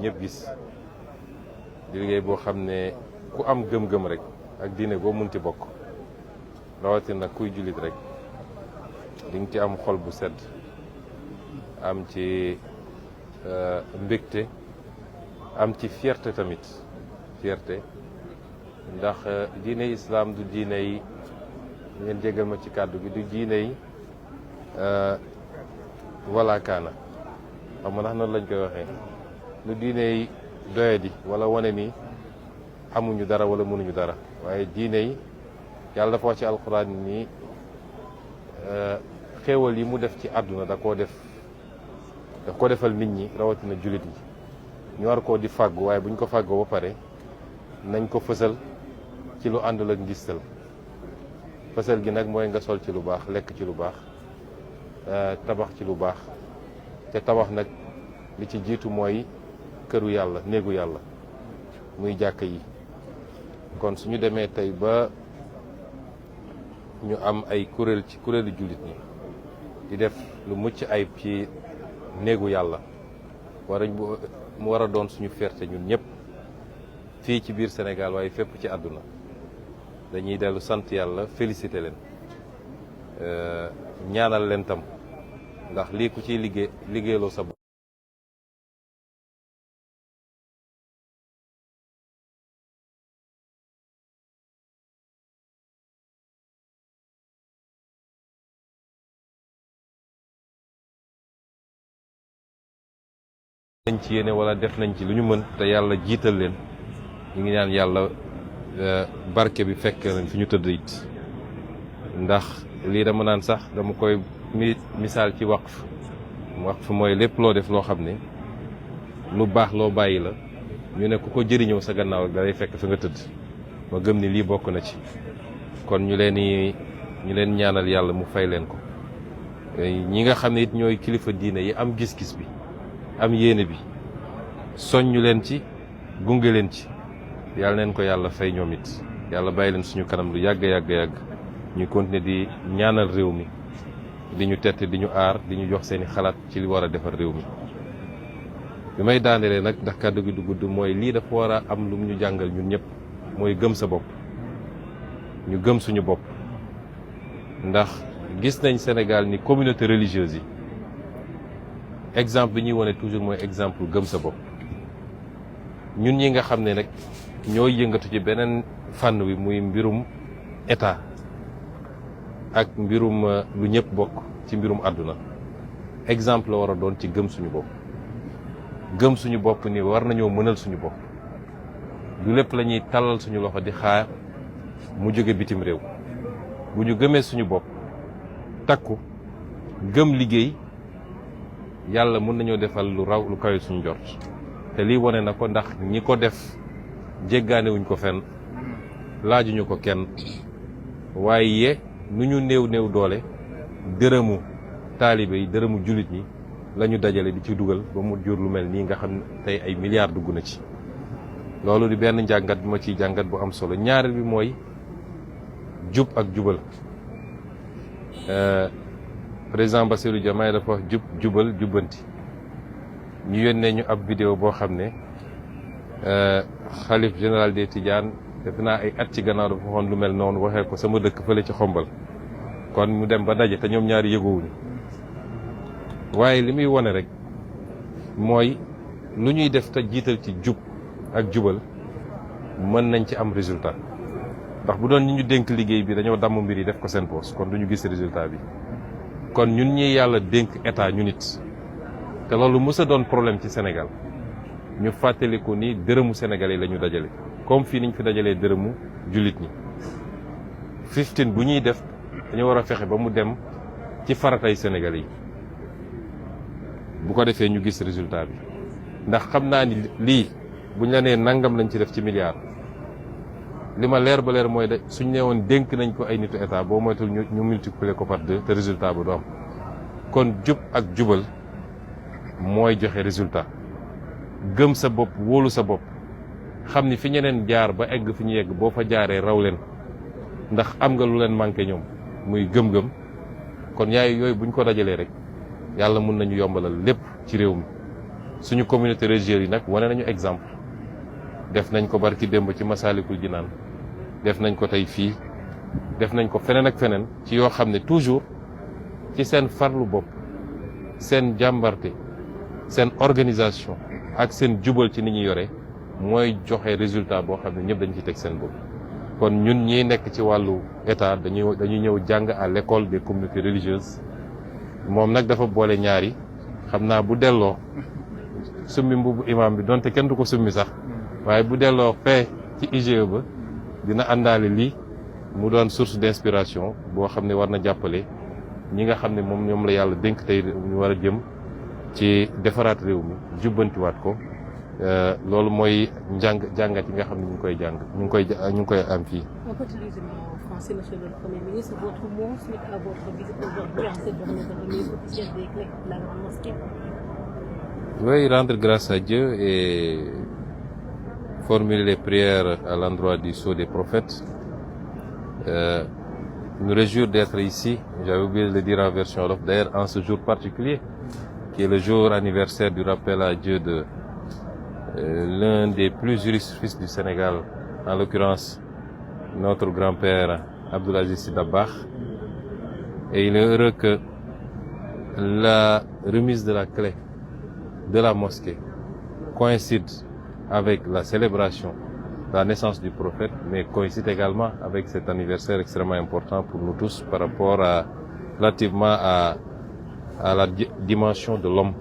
ñëpp gis di liggéey boo xam ne ku am gëm-gëm rek ak diine boo munti bokk rawatina kuy jullit rek di nga ci am xol bu sedd am ci mbégte am ci fierté tamit fierté ndax diine islam du diine yi ngeen jégal ma ci kàddu gi du diine yi wala kaana xam nga ndax noonu lañ koy waxee du diine yi doyadi wala wane ni amuñu dara wala mënuñu dara waaye diine yi yàlla dafa wax ci alxuraan ni xéewal yi mu def ci àdduna daf ko defal nit ñi rawatina jullit yi ñu war koo di fàggu waaye bu ñu ko fàggoo ba pare nañ ko fësal ci lu àndul ak ngistal fësal gi nag mooy nga sol ci lu baax lekk ci lu baax tabax ci lu baax te tabax nag li ci jiitu mooy këru yàlla néegu yàlla muy jàkk yi kon suñu demee tey ba ñu am ay kuréel ci kuréelu jullit ñi di def lu mucc ayib ci néegu yàlla mu war a doon suñu fierté ñun ñëpp fii ci biir Sénégal waaye fépp ci àdduna dañuy dellu sant yàlla félicité leen ñaanal leen tam ndax lii ku ciy liggéeyloo sa bopp nañ ci yéene wala def nañ ci lu ñu mën te yàlla jiital leen ñu ngi ñaan yàlla barke bi fekk nañ fi ñu tëdd it ndax lii dama naan sax dama koy misaal ci waqf mooy lépp loo def loo xam ne lu baax loo bàyyi la ñu ne ku ko jëriñoo sa gannaaw da lay fekk fa nga tëdd ma gëm ni lii bokk na ci kon ñu leen ñaanal yàlla mu fay leen ko ñi nga xam ne it ñooy kilifa diine yi am gis-gis bi am yéene bi soññu leen ci gunge leen ci yàlla neen ko yàlla fay ñoom it yàlla bàyyi leen suñu kanam lu yàgg ñu continuer di ñaanal réew mi di ñu tette di ñu aar di ñu jox seeni xalaat ci li war a defar réew mi bi may daanelee nag ndax kàddu gi du gudd mooy lii dafa war a am lu mu ñu jàngal ñun ñëpp mooy gëm sa bopp ñu gëm suñu bopp ndax gis nañ Sénégal ni communauté religieuse yi exemple bi ñuy wone toujours mooy exemple gëm sa bopp ñun ñi nga xam ne nag ñooy yëngatu ci beneen fànn wi muy mbirum état ak mbirum lu ñëpp bokk ci mbirum àdduna exemple la war a doon ci gëm suñu bopp ni war nañoo mënal suñu bopp du lépp la ñuy tàllal suñu loxo di xaar mu jóge bitim réew bu ñu gëmee suñu bopp takku gëm liggéey yàlla mën nañoo defal lu raw lu kawe suñu jort te lii wone na ko ndax ñi ko def jéggaanewuñ ko fenn laajuñu ko kenn waaye nu ñu néew doole dërëmu taalibe yi dërëmu jullit ñi la ñu dajale di ci dugal ba mu jur lu mel nii nga xam ne tey ay milliards dugg na ci loolu di benn njàngat bi ma ciy jàngat bu am solo ñaareel bi mooy jub ak jubal président Bassirou Diomaye dafa wax jubal jubbanti ñu yónnee ñu ab vidéo boo xam ne xalif général des Tidianes def naa ay at ci gannaaw dafa waxoon lu mel noonu waxee ko sama dëkk fële ci xombal kon mu dem ba daje te ñoom ñaari yëgoowuñu waaye li muy wone rek mooy lu ñuy def te jiital ci jub ak jubal mën nañ ci am résultat ndax bu doon ñi ñu dénk liggéey bi dañoo damm mbir yi def ko seen poos kon du ñu gis résultat bi kon ñun ñi yàlla dénk état ñu nit te loolu mës a doon problème ci Sénégal ñu fàttaliku ni dërëmu sénégalais la ñu dajale comme fii niñ fi dajalee dërëmu jullit ñi 15 bu ñuy def dañu war a fexe ba mu dem ci faratay sénégalais yi bu ko defee ñu gis résultat bi ndax xam naa ni lii buñ la nee nangam lañ ci def ci milliard li ma leer ba leer mooy de suñ nee woon dénk nañ ko ay nitu état boo moytul ñu multiplier ko par 2 te résultat ba du am kon jub ak jubal mooy joxe résultat gëm sa bopp wóolu sa bopp xam ni fi ñeneen jaar ba egg fi ñu yegg boo fa jaaree raw leen ndax am nga lu leen manqué ñoom muy gëm-gëm kon yooyu buñ ko dajalee rek yàlla mun nañu yombalal lépp ci réew mi suñu communauté religieuse yi nag wane nañu exemple def nañ ko barki démb ci Masaalikul Jinaan def nañ ko tey fii def nañ ko feneen ak feneen ci yoo xam ne toujours ci seen farlu bopp seen jàmbarte seen organisation ak seen jubal ci ni ñu yore mooy joxe résultat boo xam ne ñëpp dañ ci teg seen bopp. kon ñun ñi nekk ci wàllu état dañuy ñëw jàng à l'école des communautés religieuses moom nag dafa boole ñaari xam naa bu delloo summi mbubu imam bi donte kenn du ko summi sax waaye bu delloo fee ci IGE ba dina àndaale lii mu doon source d'inspiration boo xam ne war na jàppale ñi nga xam ne ñoom la yàlla dénk tey ñu war a jëm ci defaraat réew mi jubbantiwaat ko loolu mooy jàngat yi nga xam ne ñu ngi koy am fii. On peut utiliser en français, monsieur le Premier ministre, votre mot suite à votre visite aujourd'hui en cette journée de remise officielle des clés de la grande mosquée. Oui, rendre grâce à Dieu et formuler les prières à l'endroit du sceau des prophètes. Nous réjouir d'être ici, j'avais oublié de le dire en version wolof, d'ailleurs en ce jour particulier, qui est le jour anniversaire du rappel à Dieu de l'un des plus illustres fils du Sénégal, en l'occurrence notre grand-père Abdoul Aziz Sy Dabakh. Et il est heureux que la remise de la clé de la mosquée coïncide avec la célébration de la naissance du prophète, mais coïncide également avec cet anniversaire extrêmement important pour nous tous par rapport relativement à la dimension de l'homme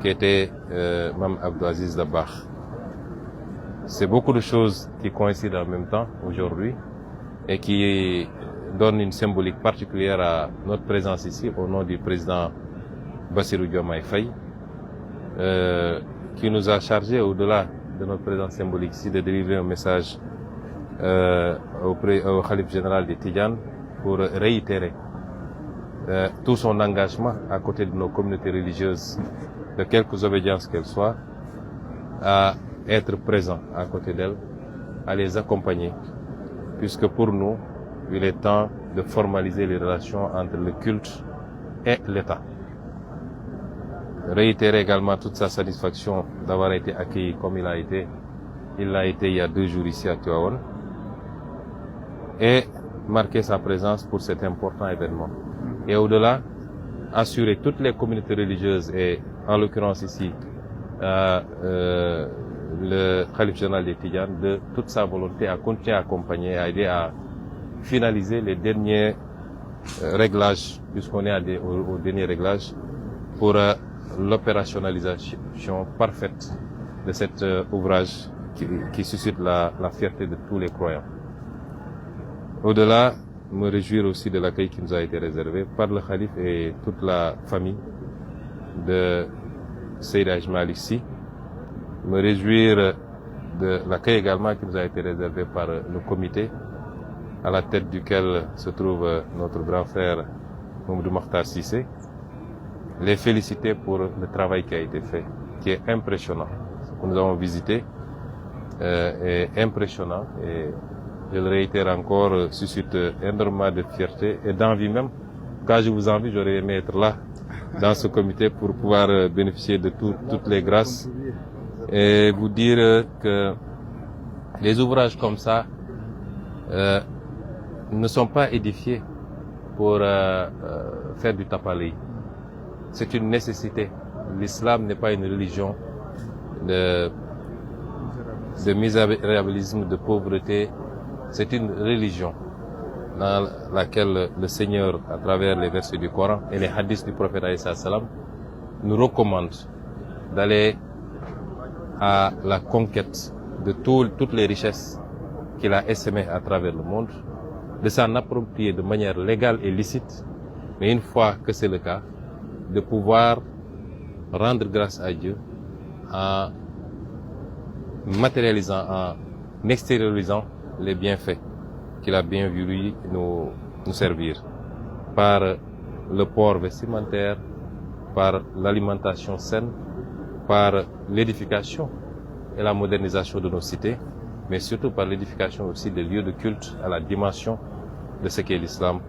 qui était Mame Abdou Aziz Dabakh. C'est beaucoup de choses qui coïncident en même temps aujourd'hui et qui donnent une symbolique particulière à notre présence ici au nom du président Bassirou Diomaye Faye, qui nous a chargé au-delà de notre présence symbolique ici de délivrer un message au khalife général des Tidjanes pour réitérer tout son engagement à côté de nos communautés religieuses, de quelque obédience qu'elles soient, à être présent à côté d'elles, à les accompagner, puisque pour nous, il est temps de formaliser les relations entre le culte et l'État. Réitérer également toute sa satisfaction d'avoir été accueilli comme il l'a été il y a 2 jours ici à Tivaouane, et marquer sa présence pour cet important événement. Et au-delà, assurer toutes les communautés religieuses et en l'occurrence ici le khalife général des Tidjanes de toute sa volonté à continuer à accompagner, à aider à finaliser les derniers réglages, puisqu'on est au dernier réglage, pour l'opérationnalisation parfaite de cet ouvrage qui suscite la fierté de tous les croyants. Au-delà, me réjouir aussi de l'accueil qui nous a été réservé par le khalife et toute la famille de Seydi Hadji Malick Sy. Me réjouir de l'accueil également qui nous a été réservé par le comité, à la tête duquel se trouve notre grand frère Mamadou Makhtar Cissé. Les féliciter pour le travail qui a été fait, qui est impressionnant. Ce que nous avons visité est impressionnant et je le réitère encore, suscite énormément de fierté et d'envie même. Quand je vous envie, j'aurais aimé être là, dans ce comité, pour pouvoir bénéficier de toutes les grâces et vous dire que les ouvrages comme ça ne sont pas édifiés pour faire du tape-à-l'œil. C'est une nécessité. L'islam n'est pas une religion de misérabilisme, de pauvreté. C'est une religion dans laquelle le Seigneur, à travers les versets du Coran et les hadiths du prophète alayhi salam, nous recommande d'aller à la conquête de toutes les richesses qu'il a essaimées à travers le monde, de s'en approprier de manière légale et licite, mais une fois que c'est le cas, de pouvoir rendre grâce à Dieu en matérialisant, en extériorisant les bienfaits qu'il a bien voulu nous servir, par le port vestimentaire, par l'alimentation saine, par l'édification et la modernisation de nos cités, mais surtout par l'édification aussi des lieux de culte à la dimension de ce qu'est l'islam.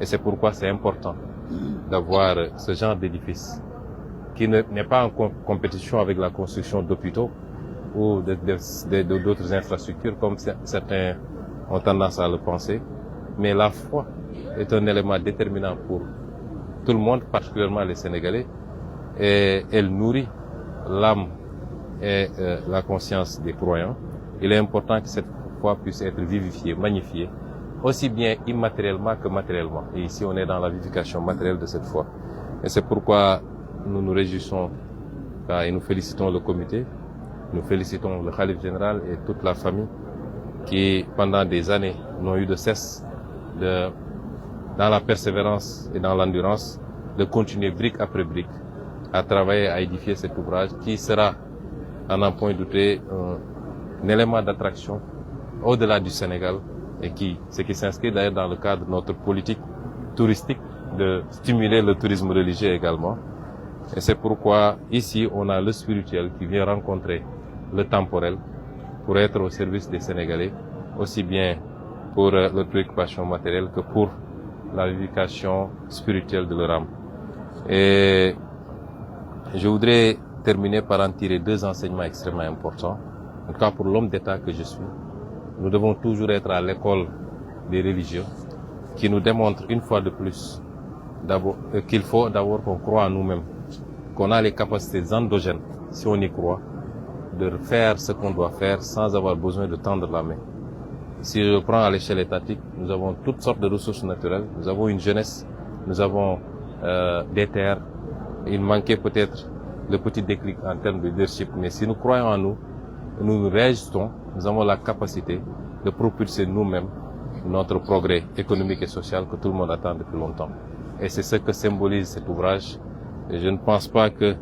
Et c'est pourquoi c'est important d'avoir ce genre d'édifice qui n'est pas en compétition avec la construction d'hôpitaux ou d'autres infrastructures comme certains ont tendance à le penser. Mais la foi est un élément déterminant pour tout le monde, particulièrement les Sénégalais, et elle nourrit l'âme et la conscience des croyants. Il est important que cette foi puisse être vivifiée, magnifiée, aussi bien immatériellement que matériellement. Et ici, on est dans la vivification matérielle de cette foi. Et c'est pourquoi nous nous réjouissons et nous félicitons le comité, nous félicitons le khalife général et toute la famille qui, pendant des années, n'ont eu de cesse dans la persévérance et dans l'endurance, de continuer brique après brique à travailler, à édifier cet ouvrage qui sera, à n'en point douter, un élément d'attraction au-delà du Sénégal et ce qui s'inscrit d'ailleurs dans le cadre de notre politique touristique de stimuler le tourisme religieux également. Et c'est pourquoi ici on a le spirituel qui vient rencontrer le temporel pour être au service des Sénégalais, aussi bien pour leur préoccupation matérielle que pour la vivification spirituelle de leur âme. Et je voudrais terminer par en tirer deux enseignements extrêmement importants. En tout cas pour l'homme d'État que je suis, nous devons toujours être à l'école des religieux qui nous démontre une fois de plus qu'il faut d'abord qu'on croit en nous-mêmes, qu'on a les capacités endogènes, si on y croit, de faire ce qu'on doit faire sans avoir besoin de tendre la main. Si je prends à l'échelle étatique, nous avons toutes sortes de ressources naturelles, nous avons une jeunesse, nous avons des terres. Il manquait peut-être le petit déclic en termes de leadership, mais si nous croyons en nous, nous réagissons, nous avons la capacité de propulser nous-mêmes notre progrès économique et social que tout le monde attend depuis longtemps. Et c'est ce que symbolise cet ouvrage. Et je ne pense pas que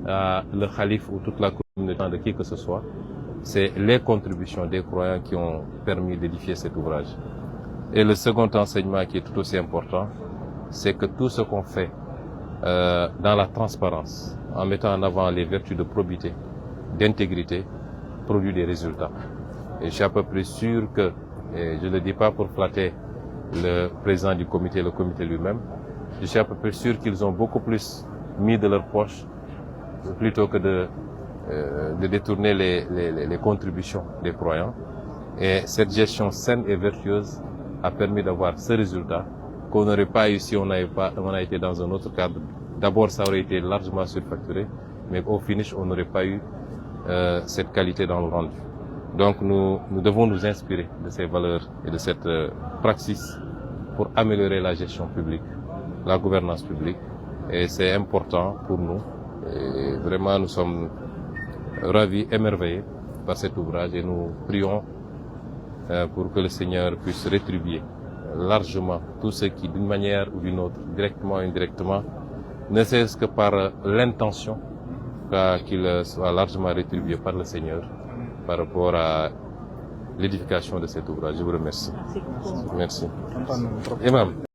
le khalife ou toute la communauté de qui que ce soit, c'est les contributions des croyants qui ont permis d'édifier cet ouvrage. Et le second enseignement qui est tout aussi important, c'est que tout ce qu'on fait dans la transparence, en mettant en avant les vertus de probité, d'intégrité, produit des résultats. Et je suis à peu près sûr que, et je ne le dis pas pour flatter le président du comité, le comité lui-même, je suis à peu près sûr qu'ils ont beaucoup plus mis de leur poche plutôt que de détourner les contributions des croyants. Et cette gestion saine et vertueuse a permis d'avoir ce résultat qu'on n'aurait pas eu si on a été dans un autre cadre. D'abord, ça aurait été largement surfacturé, mais au finish, on n'aurait pas eu cette qualité dans le rendu. Donc, nous devons nous inspirer de ces valeurs et de cette praxis pour améliorer la gestion publique, la gouvernance publique. Et c'est important pour nous. Et vraiment, nous sommes ravis, émerveillés par cet ouvrage et nous prions pour que le Seigneur puisse rétribuer largement tous ceux qui, d'une manière ou d'une autre, directement ou indirectement, ne serait-ce que par l'intention, qu'il soit largement rétribué par le Seigneur par rapport à l'édification de cet ouvrage. Je vous remercie. Merci beaucoup. Merci. Imam.